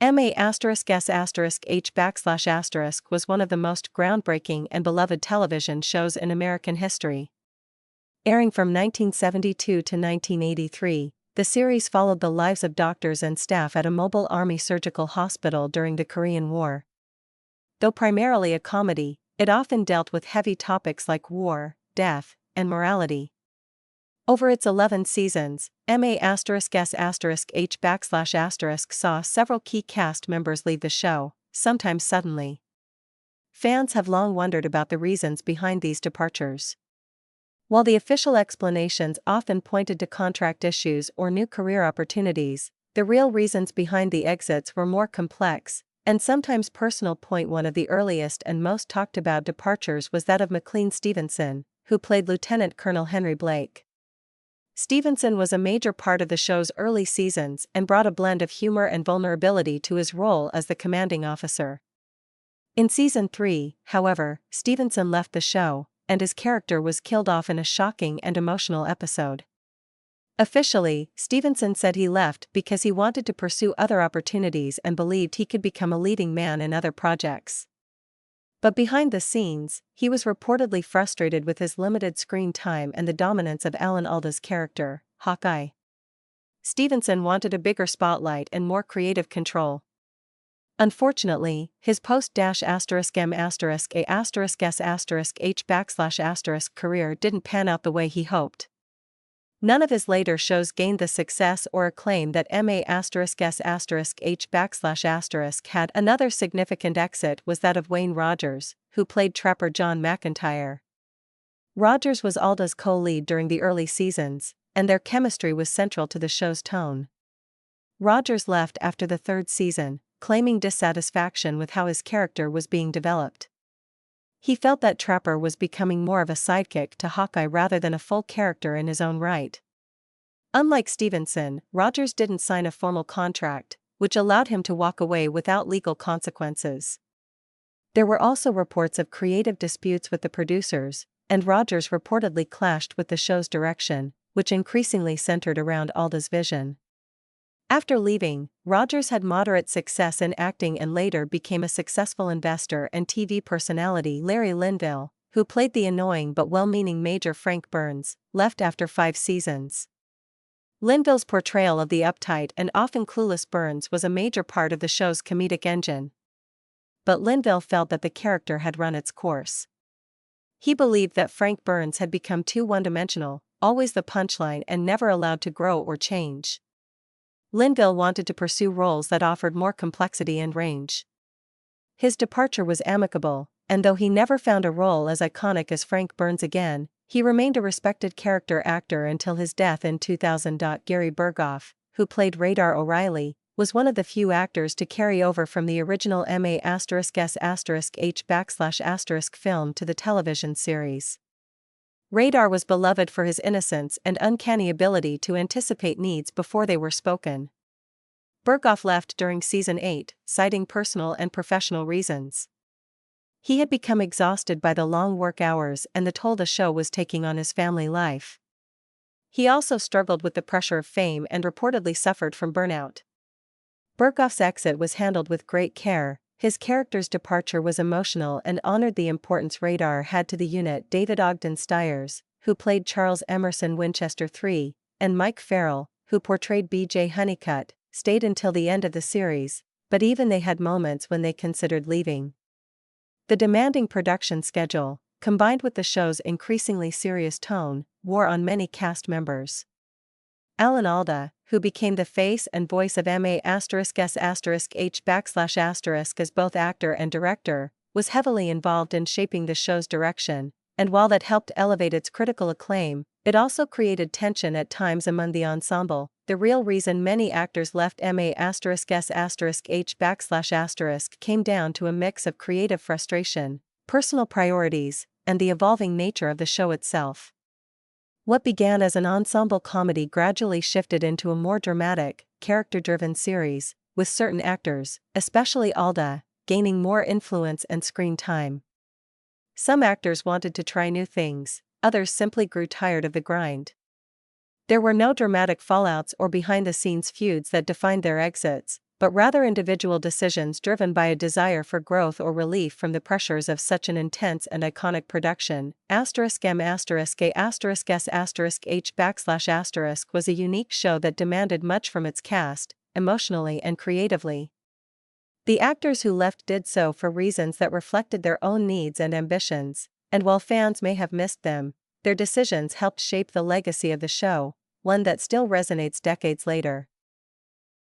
MA*S*H was one of the most groundbreaking and beloved television shows in American history. Airing from 1972 to 1983, the series followed the lives of doctors and staff at a mobile army surgical hospital during the Korean War. Though primarily a comedy, it often dealt with heavy topics like war, death, and morality. Over its 11 seasons, MA*S*H** saw several key cast members leave the show, sometimes suddenly. Fans have long wondered about the reasons behind these departures. While the official explanations often pointed to contract issues or new career opportunities, the real reasons behind the exits were more complex, and sometimes personal. One of the earliest and most talked about departures was that of McLean Stevenson, who played Lieutenant Colonel Henry Blake. Stevenson was a major part of the show's early seasons and brought a blend of humor and vulnerability to his role as the commanding officer. In Season 3, however, Stevenson left the show, and his character was killed off in a shocking and emotional episode. Officially, Stevenson said he left because he wanted to pursue other opportunities and believed he could become a leading man in other projects. But behind the scenes, he was reportedly frustrated with his limited screen time and the dominance of Alan Alda's character, Hawkeye. Stevenson wanted a bigger spotlight and more creative control. Unfortunately, his post-M*A*S*H** career didn't pan out the way he hoped. None of his later shows gained the success or acclaim that MA**H** had. Another significant exit was that of Wayne Rogers, who played Trapper John McIntyre. Rogers was Alda's co-lead during the early seasons, and their chemistry was central to the show's tone. Rogers left after the third season, claiming dissatisfaction with how his character was being developed. He felt that Trapper was becoming more of a sidekick to Hawkeye rather than a full character in his own right. Unlike Stevenson, Rogers didn't sign a formal contract, which allowed him to walk away without legal consequences. There were also reports of creative disputes with the producers, and Rogers reportedly clashed with the show's direction, which increasingly centered around Alda's vision. After leaving, Rogers had moderate success in acting and later became a successful investor and TV personality. Larry Linville, who played the annoying but well-meaning Major Frank Burns, left after 5 seasons. Linville's portrayal of the uptight and often clueless Burns was a major part of the show's comedic engine. But Linville felt that the character had run its course. He believed that Frank Burns had become too one-dimensional, always the punchline and never allowed to grow or change. Linville wanted to pursue roles that offered more complexity and range. His departure was amicable, and though he never found a role as iconic as Frank Burns again, he remained a respected character actor until his death in 2000. Gary Berghoff, who played Radar O'Reilly, was one of the few actors to carry over from the original MA**H** film to the television series. Radar was beloved for his innocence and uncanny ability to anticipate needs before they were spoken. Berghoff left during Season 8, citing personal and professional reasons. He had become exhausted by the long work hours and the toll the show was taking on his family life. He also struggled with the pressure of fame and reportedly suffered from burnout. Berghoff's exit was handled with great care. His character's departure was emotional and honored the importance Radar had to the unit. David Ogden Stiers, who played Charles Emerson Winchester III, and Mike Farrell, who portrayed B.J. Honeycutt, stayed until the end of the series, but even they had moments when they considered leaving. The demanding production schedule, combined with the show's increasingly serious tone, wore on many cast members. Alan Alda, who became the face and voice of MA**H** as both actor and director, was heavily involved in shaping the show's direction, and while that helped elevate its critical acclaim, it also created tension at times among the ensemble. The real reason many actors left MA**H** came down to a mix of creative frustration, personal priorities, and the evolving nature of the show itself. What began as an ensemble comedy gradually shifted into a more dramatic, character-driven series, with certain actors, especially Alda, gaining more influence and screen time. Some actors wanted to try new things, others simply grew tired of the grind. There were no dramatic fallouts or behind-the-scenes feuds that defined their exits, but rather individual decisions driven by a desire for growth or relief from the pressures of such an intense and iconic production. *M*A*S*H*H was a unique show that demanded much from its cast, emotionally and creatively. The actors who left did so for reasons that reflected their own needs and ambitions, and while fans may have missed them, their decisions helped shape the legacy of the show, one that still resonates decades later.